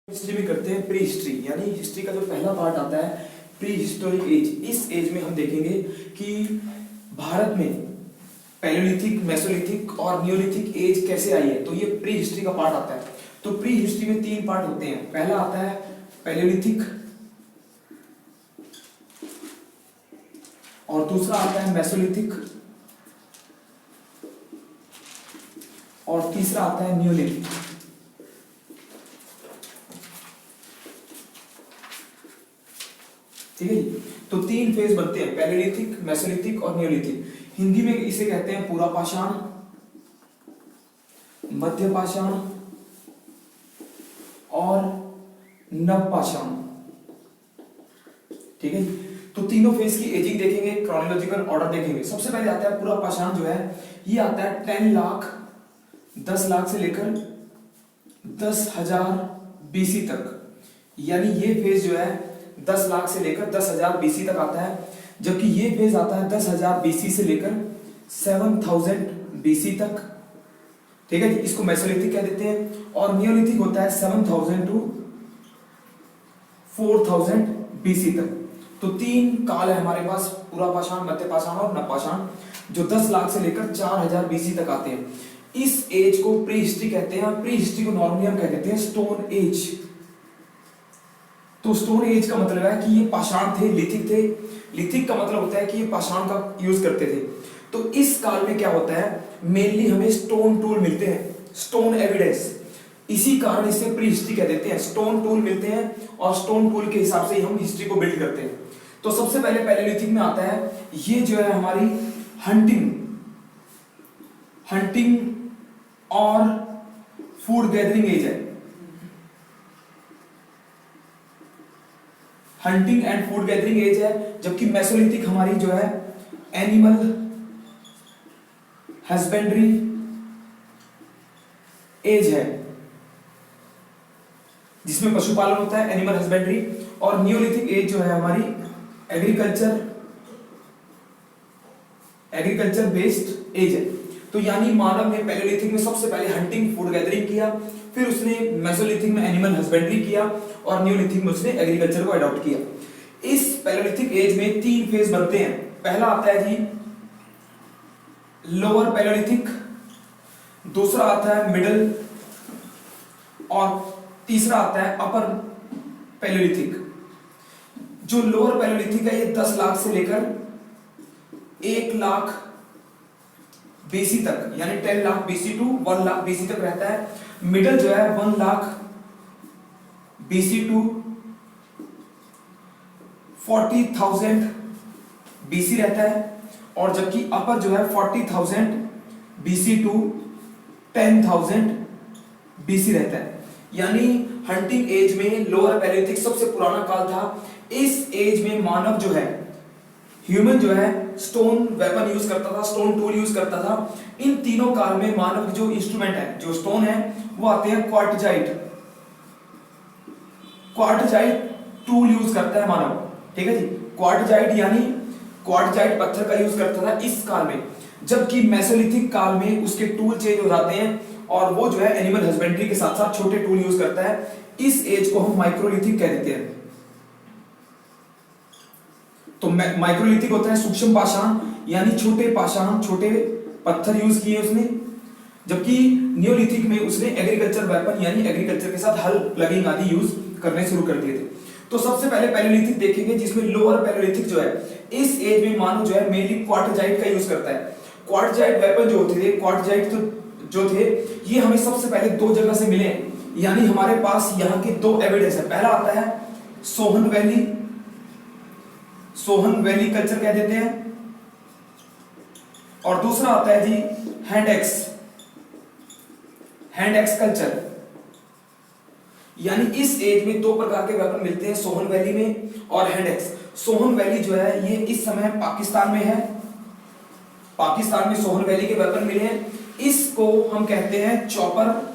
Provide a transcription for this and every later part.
History में करते हैं प्री हिस्ट्री, यानी हिस्ट्री का जो पहला पार्ट आता है प्री हिस्टोरिक एज। इस एज में हम देखेंगे कि भारत में पैलेयोलिथिक, मेसोलिथिक और नियोलिथिक एज कैसे आई है। तो ये प्री हिस्ट्री का पार्ट आता है। तो प्री हिस्ट्री में तीन पार्ट होते हैं। पहला आता है पैलेयोलिथिक और दूसरा आता है मेसोलिथिक और तीसरा आता है नियोलिथिक। ठीक है जी। तो तीन फेज बनते हैं, पैलेयोलिथिक, मेसोलिथिक और नियोलिथिक। हिंदी में इसे कहते हैं पूरा पाषाण, मध्य पाषाण और नव पाषाण। ठीक है जी। तो तीनों फेज की एजिंग देखेंगे, क्रोनोलॉजिकल ऑर्डर देखेंगे। सबसे पहले आता है पूरा पाषाण, जो है ये आता है 10 लाख 10 लाख से लेकर 10,000 बीसी तक। यानी ये फेज जो है 10 लाख से लेकर 10,000 बीसी तक आता है, जबकि ये फेज आता है 10,000 बीसी से लेकर 7,000 बीसी तक। ठीक है जी। इसको मेसोलिथिक कह देते हैं। और नियोलिथिक होता है 7,000 टू 4,000 बीसी तक। तो तीन काल है हमारे पास, पूरा पाषाण, मध्य पाषाण और नव पाषाण, जो 10 लाख से लेकर 4,000 बीसी तक आते हैं। इस एज को प्री हिस्ट्री कहते हैं। प्री हिस्ट्री को नॉर्मली हम कह देते हैं स्टोन एज। तो स्टोन एज का मतलब है कि ये पाषाण थे, लिथिक थे। लिथिक का मतलब होता है कि ये पाषाण का यूज करते थे। तो इस काल में क्या होता है, मेनली हमें स्टोन टूल मिलते हैं, स्टोन एविडेंस। इसी कारण इसे प्री हिस्ट्री कह देते हैं। स्टोन टूल मिलते हैं और स्टोन टूल के हिसाब से हम हिस्ट्री को बिल्ड करते हैं। तो सबसे पहले पैलेयोलिथिक में आता है, ये जो है हमारी हंटिंग और फूड गैदरिंग एज है। Hunting and food gathering age है। जबकि मेसोलिथिक हमारी जो है एनिमल हस्बेंड्री एज है, जिसमें पशुपालन होता है, एनिमल हस्बेंड्री। और नियोलिथिक एज जो है हमारी एग्रीकल्चर बेस्ड एज है। तो यानी मानव ने पैलेयोलिथिक में सबसे पहले हंटिंग, फूड गैदरिंग किया, फिर उसने मेसोलिथिक में एनिमल हस्बेंड्री किया और नियोलिथिक में उसने एग्रीकल्चर को अडॉप्ट किया। इस पैलेयोलिथिक एज में तीन फेज बनते हैं। पहला आता है जी लोअर पैलेयोलिथिक, दूसरा आता है मिडिल और तीसरा आता है अपर पैलेयोलिथिक। जो लोअर पैलेयोलिथिक है ये 10 लाख से लेकर 1 लाख बीसी तक, यानी 10 lakh BC to 1 lakh BC तक रहता है। मिडिल जो है 1 लाख बीसी टू 40,000 बीसी रहता है। और जबकि अपर जो है 40,000 बीसी टू 10,000 बीसी रहता है। यानी हंटिंग एज में लोअर पैलेयोलिथिक सबसे पुराना काल था। इस एज में मानव जो है, ह्यूमन जो है, स्टोन वेपन यूज करता था, स्टोन टूल यूज करता था। इन तीनों काल में मानव जो इंस्ट्रूमेंट है, जो स्टोन है, वो आते हैं क्वार्टजाइट टूल यूज करता है मानव। ठीक है जी। क्वार्टजाइट यानी क्वार्टजाइट पत्थर का यूज करता था इस काल में। जबकि मेसोलिथिक काल में उसके टूल चेंज हो जाते हैं और वो जो है एनिमल हस्बेंड्री के साथ साथ छोटे टूल यूज करता है। इस एज को हम माइक्रोलिथिक कह देते हैं। तो माइक्रोलिथिक होता है सूक्ष्म पाषाण, यानी छोटे पाषाण, छोटे पत्थर यूज किए उसने। जबकि नियोलिथिक में उसने एग्रीकल्चर वेपन यानी एग्रीकल्चर के साथ हल, प्लगिंग आदि यूज करने शुरू कर दिए थे। तो सबसे पहले पैलेयोलिथिक देखेंगे, जिसमें लोअर पैलेयोलिथिक जो है, इस एज में मानव जो है मेनली क्वार्टजाइट का यूज करता है। क्वार्टजाइट वेपन जो होते थे, क्वार्टजाइट जो थे, ये हमें सबसे पहले 2 जगह से मिले हैं। यानी हमारे पास यहाँ के 2 एविडेंस है। पहला आता है सोहन वैली कल्चर कह देते हैं, और दूसरा आता है जी हैंड एक्स कल्चर। यानी इस एज में 2 प्रकार के वेपन मिलते हैं, सोहन वैली में और हैंड एक्स। सोहन वैली जो है ये इस समय पाकिस्तान में है। पाकिस्तान में सोहन वैली के वेपन मिले हैं। इसको हम कहते हैं चॉपर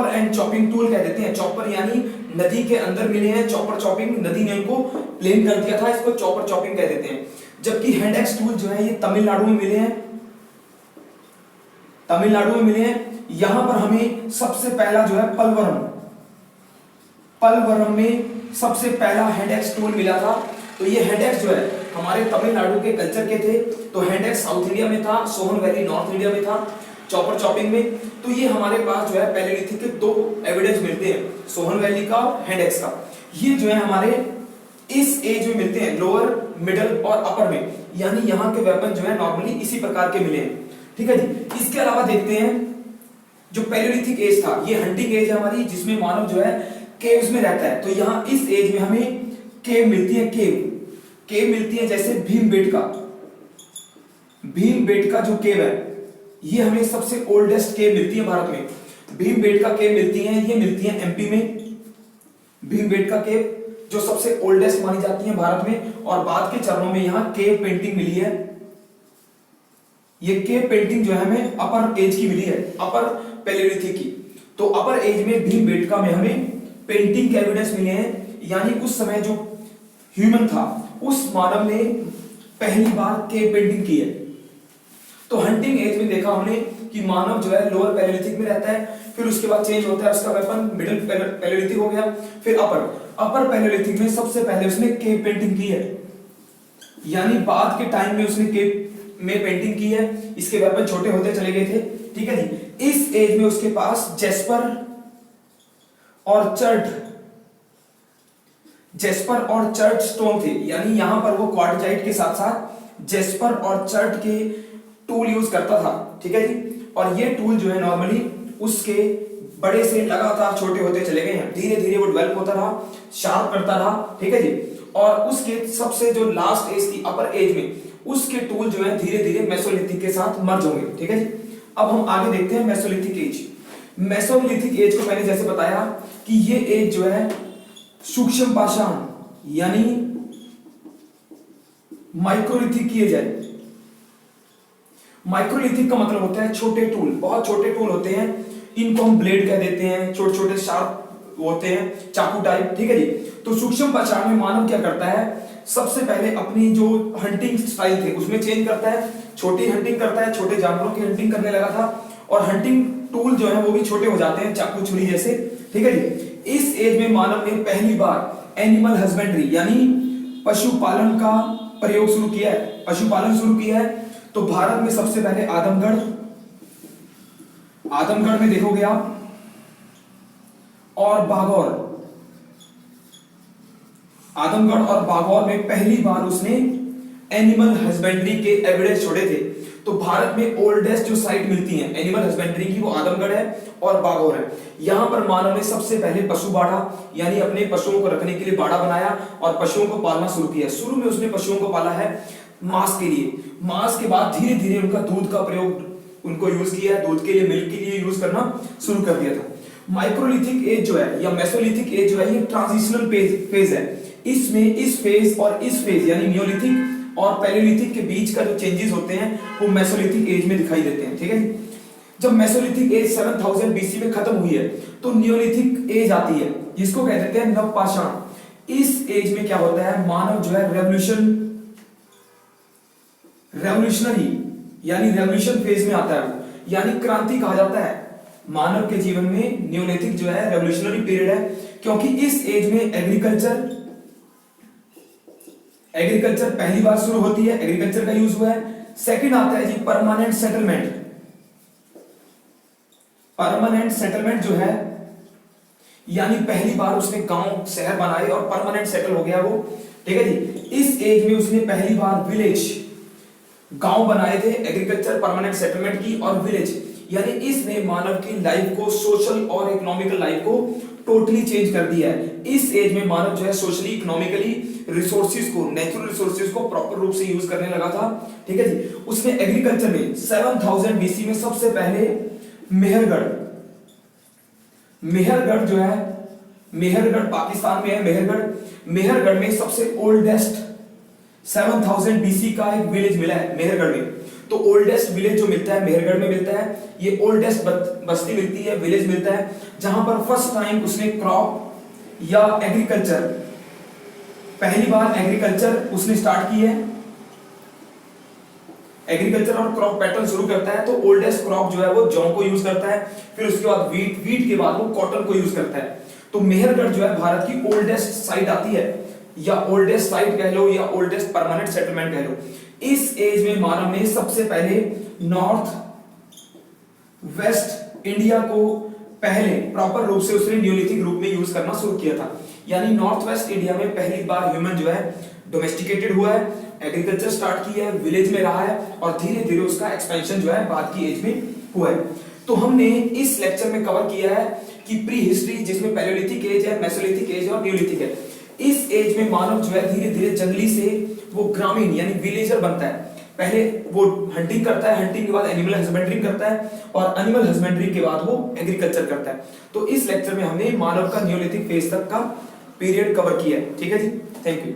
एंड चॉपिंग टूल कह देते हैं। चॉपर यानी नदी के अंदर मिले हैं, चॉपिंग, नदी ने उनको प्लेन कर दिया था, इसको चॉपिंग कह देते हैं। जबकि हैंड एक्स टूल जो है ये तमिलनाडु में मिले हैं। तमिलनाडु में मिले हैं। यहां पर हमें सबसे पहला जो है पलवरम में सबसे पहला हैंड एक्स टूल मिला था। तो ये हैंड एक्स जो है हमारे तमिलनाडु के कल्चर के थे। तो हैंड एक्स साउथ इंडिया में था, सोहन वैली नॉर्थ इंडिया में था, चॉपर चॉपिंग में। तो ये हमारे पास जो है पैलेलिथिक के दो एविडेंस मिलते हैं, सोहन वैली का और हैंड एक्स का। ये जो है हमारे इस एज में मिलते हैं, लोअर मिडल और अपर में, यानी यहाँ के वेपन जो है नॉर्मली इसी प्रकार के मिले हैं। ठीक है जी। इसके अलावा देखते हैं जो पैलेलिथिक एज था, ये हंटिंग एज है हमारी, जिसमें मानव जो है केव्स में रहता है। तो यहाँ इस एज में हमें केव मिलती है, केव मिलती है, जैसे भीमबेटका जो केव है, ये हमें सबसे ओल्डेस्ट केव मिलती है भारत में। भीमबेटका केव मिलती है, ये मिलती है एमपी में। भीमबेटका केव जो सबसे ओल्डेस्ट मानी जाती है भारत में। और बाद के चरणों में यहाँ केव पेंटिंग मिली है। ये केव पेंटिंग जो है हमें अपर एज की मिली है, अपर पैलेलिथिक की। तो अपर एज में भीमबेटका में हमें पेंटिंग के एविडेंस मिले हैं, यानी उस समय जो ह्यूमन था, उस मानव ने पहली बार केव पेंटिंग की है। तो हंटिंग एज में देखा हमने कि मानव जो है लोअर पैलेलिथिक में रहता है, फिर उसके बाद चेंज होता है उसका वेपन, मिडिल पैलेलिथिक हो गया, फिर अपर पैलेलिथिक में सबसे पहले उसने केव पेंटिंग की है, यानी बाद के टाइम में उसने केव में पेंटिंग की है। इसके वेपन छोटे होते चले गए थे। ठीक है जी। इस एज में उसके पास जेस्पर और चर्ट स्टोन थे, यानी यहां पर वो क्वार्टजाइट के साथ साथ जेस्पर और चर्ट के टूल यूज करता था। ठीक है जी। और ये टूल जो है नॉर्मली उसके बड़े से लगातार छोटे होते चले गए हैं, धीरे धीरे वो डेवलप होता रहा, शार्प करता रहा। ठीक है जी। और उसके सबसे जो लास्ट एज थी अपर एज में, उसके टूल जो है धीरे धीरे मेसोलिथिक के साथ मर्ज होंगे। ठीक है जी। अब हम आगे देखते हैं मेसोलिथिक एज। मेसोलिथिक एज को मैंने जैसे बताया कि ये एज जो है सूक्ष्म पाषाण यानी माइक्रोलिथिक की एज है। माइक्रोलिथिक का मतलब होता है छोटे टूल, बहुत छोटे टूल होते हैं, इनको हम ब्लेड कह देते हैं, छोटे छोटे शार्प होते हैं, चाकू टाइप। ठीक है जी। तो सूक्ष्म पाषाण में मानव क्या करता है, सबसे पहले अपनी जो हंटिंग स्टाइल थे उसमें चेंज करता है, छोटी हंटिंग करता है, छोटे जानवरों की हंटिंग करने लगा था, और हंटिंग टूल जो है वो भी छोटे हो जाते हैं, चाकू छुरी जैसे। ठीक है जी। इस एज में मानव ने पहली बार एनिमल हस्बेंड्री यानी पशुपालन का प्रयोग शुरू किया है, पशुपालन शुरू किया है। तो भारत में सबसे पहले आदमगढ़ में देखोगे आप, और आदमगढ़ और बागौर में पहली बार उसने एनिमल हस्बेंड्री के एविडेंस छोड़े थे। तो भारत में ओल्डेस्ट जो साइट मिलती है एनिमल हस्बेंड्री की, वो आदमगढ़ है और बागौर है। यहां पर मानव ने सबसे पहले पशु बाड़ा यानी अपने पशुओं को रखने के लिए बाड़ा बनाया और पशुओं को पालना शुरू किया। शुरू में उसने पशुओं को पाला है मांस के लिए, मांस के बाद धीरे धीरे उनका दूध का प्रयोग उनको यूज किया, दूध के लिए, मिल्क के लिए यूज करना शुरू कर दिया था। माइक्रोलिथिक एज जो है या मेसोलिथिक एज जो है, ये ट्रांजिशनल फेज है। इसमें इस फेज और इस फेज यानी नियोलिथिक और पैलेलिथिक के बीच का जो चेंजेस होते हैं वो मेसोलिथिक एज में दिखाई देते हैं। ठीक है। जब मेसोलिथिक एज 7000 बीसी में खत्म हुई है तो नियोलिथिक एज आती है, जिसको कह देते हैं नवपाषाण। इस एज में क्या होता है, मानव जो है रेवोल्यूशनरी यानी रेवोल्यूशन फेज में आता है, वो यानी क्रांति कहा जाता है। मानव के जीवन में नियोलिथिक जो है रेवोल्यूशनरी पीरियड है, क्योंकि इस एज में एग्रीकल्चर पहली बार शुरू होती है, एग्रीकल्चर का यूज हुआ है। सेकंड आता है जी परमानेंट सेटलमेंट जो है, यानी पहली बार उसने गांव शहर बनाए और परमानेंट सेटल हो गया वो। ठीक है जी। इस एज में उसने पहली बार विलेज गांव बनाए थे, एग्रीकल्चर, परमानेंट सेटलमेंट की और विलेज, यानी इसने मानव की लाइफ को, सोशल और इकोनॉमिकल लाइफ को टोटली चेंज कर दिया है। इस एज में मानव जो है सोशली, इकोनॉमिकली रिसोर्सेज को, नेचुरल रिसोर्सेज को प्रॉपर रूप से यूज करने लगा था। ठीक है जी। उसने एग्रीकल्चर में 7000 बीसी में सबसे पहले मेहरगढ़ जो है, मेहरगढ़ पाकिस्तान में है, मेहरगढ़ में सबसे ओल्डेस्ट 7000 बीसी का एक विलेज मिला है मेहरगढ़ में। तो ओल्डेस्ट विलेज जो मिलता है मेहरगढ़ में मिलता है, ये ओल्डेस्ट बस्ती मिलती है, विलेज मिलता है, जहां पर फर्स्ट टाइम उसने क्रॉप या एग्रीकल्चर, पहली बार एग्रीकल्चर उसने स्टार्ट की है। एग्रीकल्चर और क्रॉप पैटर्न शुरू करता है तो ओल्डेस्ट क्रॉप जो है वो जौ को यूज करता है, फिर उसके बाद वीट के बाद वो कॉटन को यूज करता है। तो मेहरगढ़ जो है भारत की ओल्डेस्ट साइट आती है, या ओल्डेस्ट साइट कह लो या ओल्डेस्ट परमानेंट सेटलमेंट कह लो। इस एज में मानव ने सबसे पहले नॉर्थ वेस्ट इंडिया को पहले प्रॉपर रूप से उसने न्यूलिथिक रूप में यूज करना शुरू किया था। यानी नॉर्थ वेस्ट इंडिया में पहली बार ह्यूमन जो है डोमेस्टिकेटेड हुआ है, एग्रीकल्चर स्टार्ट किया है, विलेज में रहा है और धीरे धीरे उसका एक्सपेंशन जो है बाद की एज में हुआ है। तो हमने इस लेक्चर में कवर किया है कि प्री हिस्ट्री, जिसमें पैलियोलिथिक एज है, मेसोलिथिक एज है और न्यूलिथिक है। इस एज में मानव जो है धीरे धीरे जंगली से वो ग्रामीण यानी विलेजर बनता है। पहले वो हंटिंग करता है, हंटिंग के बाद एनिमल हस्बेंड्री करता है और एनिमल हस्बेंड्री के बाद वो एग्रीकल्चर करता है। तो इस लेक्चर में हमने मानव का न्यूलिथिक फेज तक का पीरियड कवर किया है। ठीक है जी, थैंक यू।